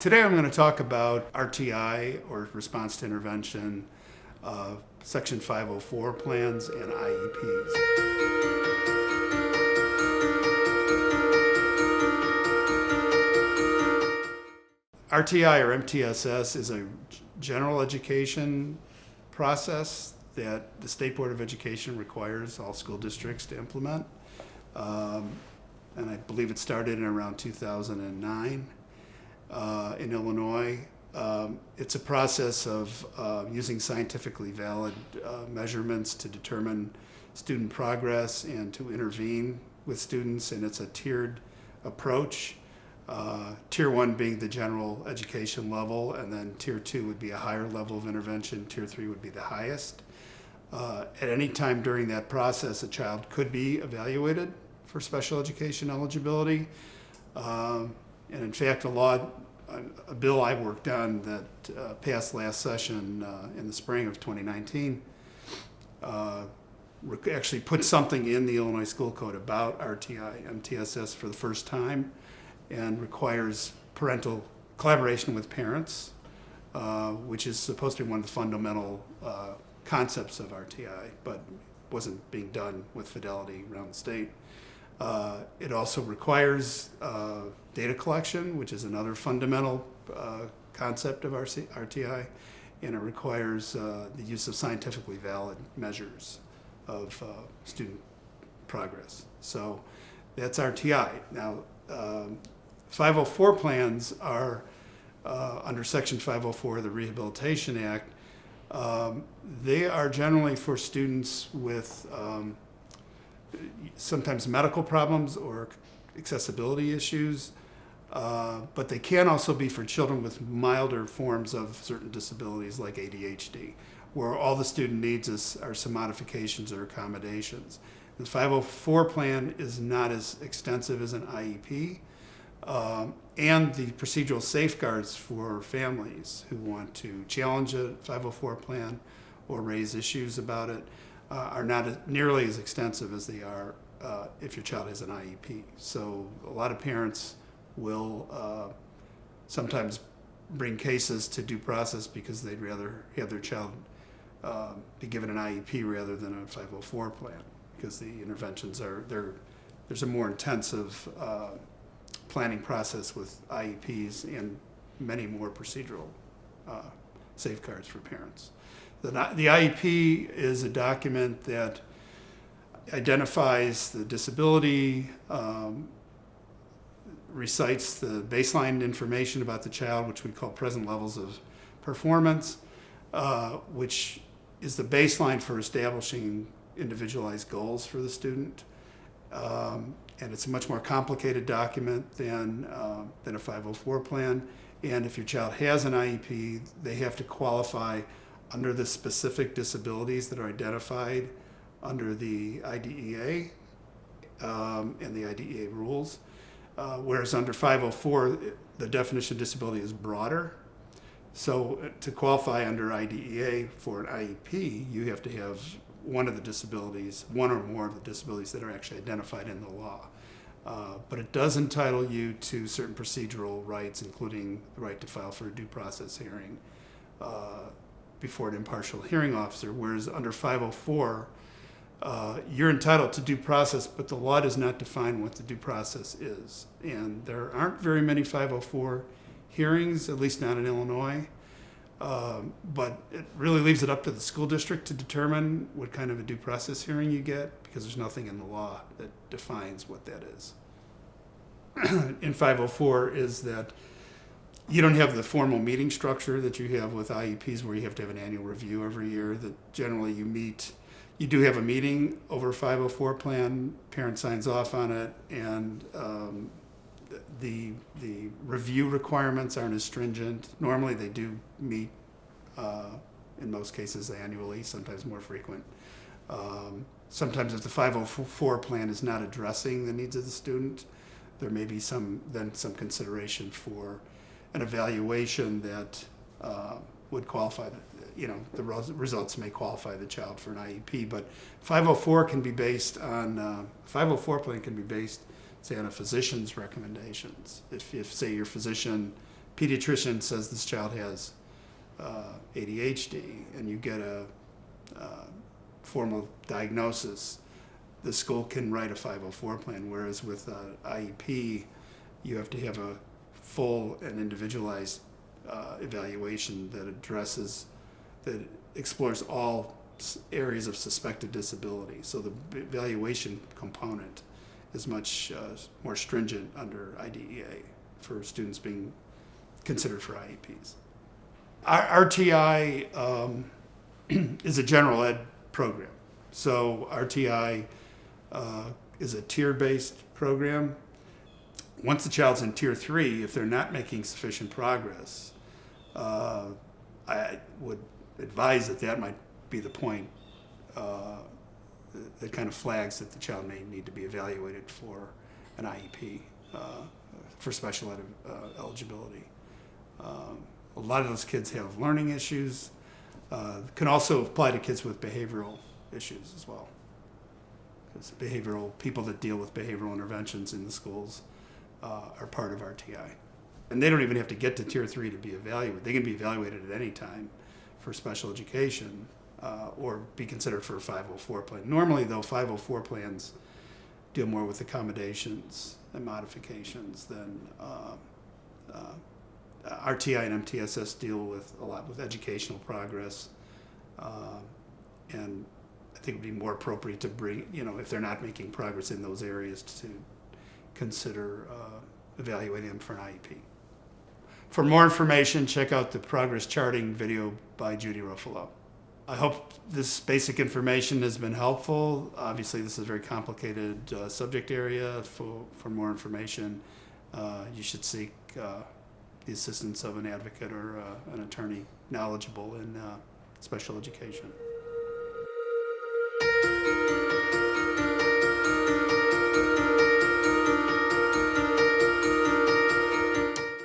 Today I'm going to talk about RTI, or Response to Intervention, Section 504 plans, and IEPs. RTI, or MTSS, is a general education process that the State Board of Education requires all school districts to implement. And I believe it started in around 2009. In Illinois. It's a process of using scientifically valid measurements to determine student progress and to intervene with students, and it's a tiered approach. Tier 1 being the general education level, and then Tier 2 would be a higher level of intervention, Tier 3 would be the highest. At any time during that process, a child could be evaluated for special education eligibility. And in fact, a bill I worked on that passed last session in the spring of 2019 actually put something in the Illinois School Code about RTI, MTSS for the first time, and requires parental collaboration with parents, which is supposed to be one of the fundamental concepts of RTI, but wasn't being done with fidelity around the state. It also requires data collection, which is another fundamental concept of RTI, and it requires the use of scientifically valid measures of student progress. So that's RTI. Now, 504 plans are under Section 504 of the Rehabilitation Act. They are generally for students with sometimes medical problems or accessibility issues, but they can also be for children with milder forms of certain disabilities like ADHD, where all the student needs are some modifications or accommodations. The 504 plan is not as extensive as an IEP, and the procedural safeguards for families who want to challenge a 504 plan or raise issues about it are not nearly as extensive as they are if your child has an IEP. So a lot of parents will sometimes bring cases to due process because they'd rather have their child be given an IEP rather than a 504 plan, because the interventions there's a more intensive planning process with IEPs and many more procedural safeguards for parents. The IEP is a document that identifies the disability, recites the baseline information about the child, which we call present levels of performance, which is the baseline for establishing individualized goals for the student. And it's a much more complicated document than a 504 plan. And if your child has an IEP, they have to qualify under the specific disabilities that are identified under the IDEA and the IDEA rules. Whereas under 504, the definition of disability is broader. So to qualify under IDEA for an IEP, you have to have one or more of the disabilities that are actually identified in the law. But it does entitle you to certain procedural rights, including the right to file for a due process hearing before an impartial hearing officer, whereas under 504, you're entitled to due process, but the law does not define what the due process is. And there aren't very many 504 hearings, at least not in Illinois, but it really leaves it up to the school district to determine what kind of a due process hearing you get, because there's nothing in the law that defines what that is. In 504 is that you don't have the formal meeting structure that you have with IEPs, where you have to have an annual review every year. That generally you do have a meeting over a 504 plan, parent signs off on it, and the review requirements aren't as stringent. Normally they do meet, in most cases annually, sometimes more frequent. Sometimes if the 504 plan is not addressing the needs of the student, there may be some consideration for an evaluation that would qualify, the results may qualify the child for an IEP. But 504 can be based on, 504 plan can be based, say, on a physician's recommendations. If say your physician pediatrician says this child has ADHD, and you get a formal diagnosis, the school can write a 504 plan, whereas with IEP, you have to have a full and individualized evaluation that explores all areas of suspected disability. So the evaluation component is much more stringent under IDEA for students being considered for IEPs. RTI is a general ed program. So RTI is a tier-based program. Once the child's in tier 3, if they're not making sufficient progress, I would advise that might be the point that kind of flags that the child may need to be evaluated for an IEP for special ed eligibility. A lot of those kids have learning issues. Can also apply to kids with behavioral issues as well. Because people that deal with behavioral interventions in the schools are part of RTI. And they don't even have to get to tier 3 to be evaluated. They can be evaluated at any time for special education or be considered for a 504 plan. Normally, though, 504 plans deal more with accommodations and modifications than RTI and MTSS deal a lot with educational progress. And I think it would be more appropriate to bring, if they're not making progress in those areas, to consider evaluating them for an IEP. For more information, check out the progress charting video by Judy Ruffalo. I hope this basic information has been helpful. Obviously, this is a very complicated subject area. For more information, you should seek the assistance of an advocate or an attorney knowledgeable in special education.